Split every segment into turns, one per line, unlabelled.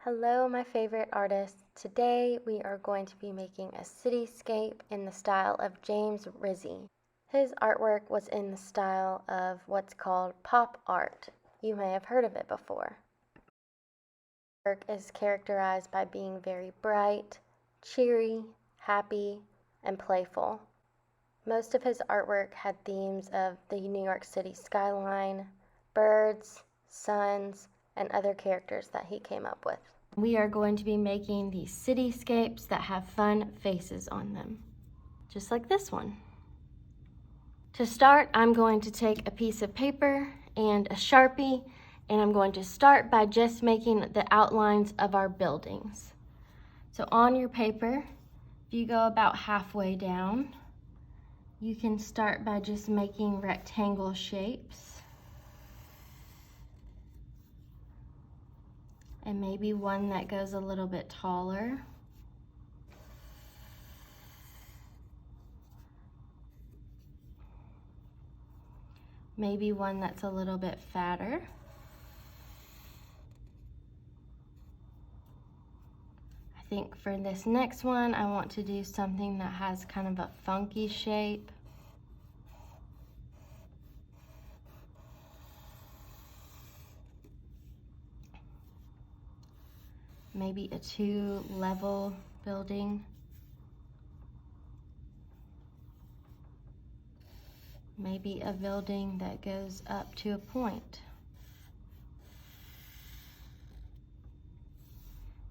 Hello, my favorite artists. Today we are going to be making a cityscape in the style of James Rizzi. His artwork was in the style of what's called pop art. You may have heard of it before. Work is characterized by being very bright, cheery, happy, and playful. Most of his artwork had themes of the New York City skyline, birds, suns, and other characters that he came up with. We are going to be making these cityscapes that have fun faces on them, just like this one. To start, I'm going to take a piece of paper and a Sharpie, and I'm going to start by just making the outlines of our buildings. So on your paper, if you go about halfway down, you can start by just making rectangle shapes. And maybe one that goes a little bit taller. Maybe one that's a little bit fatter. I think for this next one, I want to do something that has kind of a funky shape. Maybe a 2-level building. Maybe a building that goes up to a point.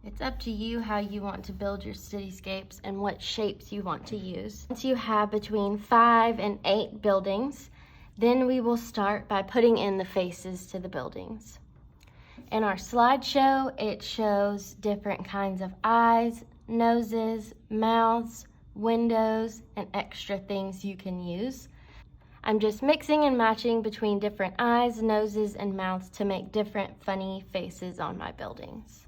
It's up to you how you want to build your cityscapes and what shapes you want to use. Once you have between 5 and 8 buildings, then we will start by putting in the faces to the buildings. In our slideshow, it shows different kinds of eyes, noses, mouths, windows, and extra things you can use. I'm just mixing and matching between different eyes, noses, and mouths to make different funny faces on my buildings.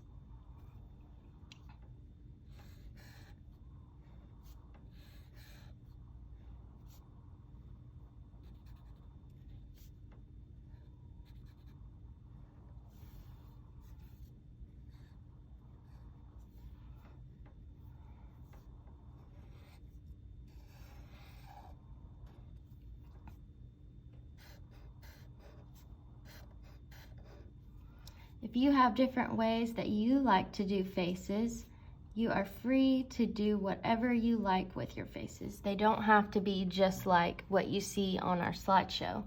If you have different ways that you like to do faces, you are free to do whatever you like with your faces. They don't have to be just like what you see on our slideshow.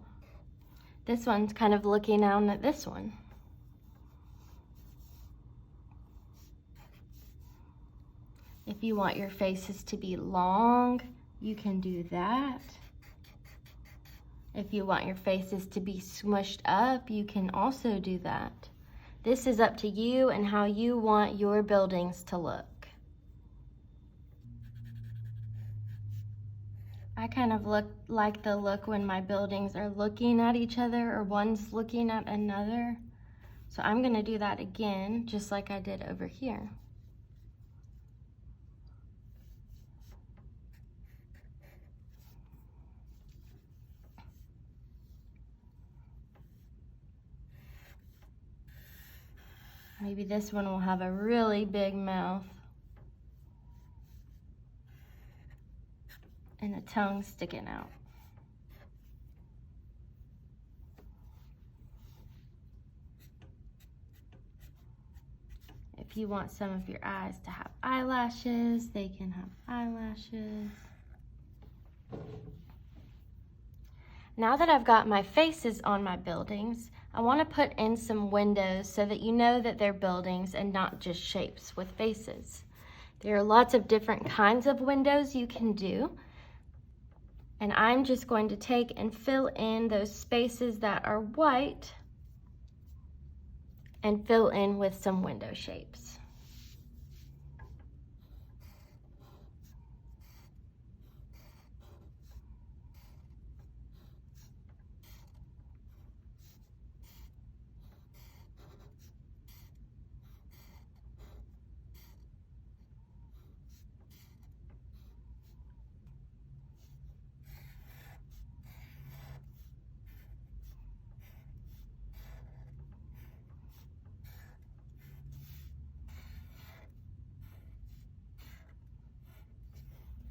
This one's kind of looking down at this one. If you want your faces to be long, you can do that. If you want your faces to be smushed up, you can also do that. This is up to you and how you want your buildings to look. I kind of like the look when my buildings are looking at each other or one's looking at another. So I'm going to do that again, just like I did over here. Maybe this one will have a really big mouth and a tongue sticking out. If you want some of your eyes to have eyelashes, they can have eyelashes. Now that I've got my faces on my buildings, I want to put in some windows so that you know that they're buildings and not just shapes with faces. There are lots of different kinds of windows you can do, and I'm just going to take and fill in those spaces that are white and fill in with some window shapes.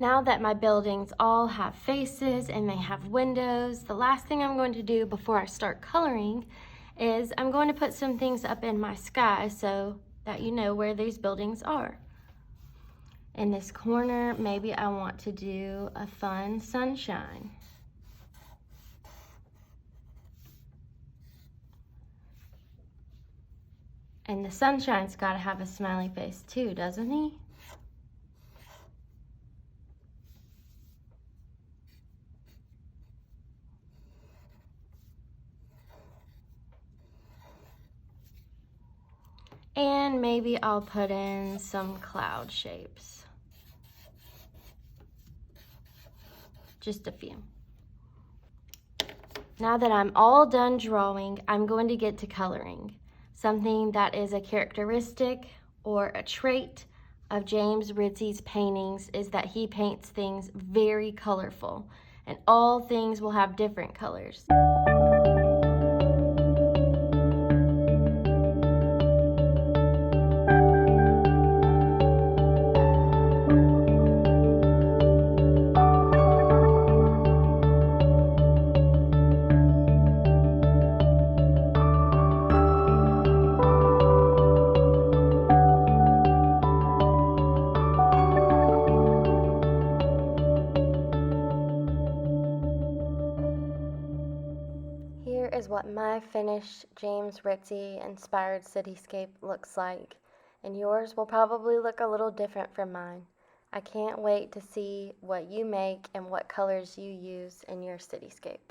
Now that my buildings all have faces and they have windows, the last thing I'm going to do before I start coloring is I'm going to put some things up in my sky so that you know where these buildings are. In this corner, maybe I want to do a fun sunshine. And the sunshine's got to have a smiley face too, doesn't he? And maybe I'll put in some cloud shapes. Just a few. Now that I'm all done drawing, I'm going to get to coloring. Something that is a characteristic or a trait of James Rizzi's paintings is that he paints things very colorful, and all things will have different colors. Here is what my finished James Rizzi inspired cityscape looks like, and yours will probably look a little different from mine. I can't wait to see what you make and what colors you use in your cityscape.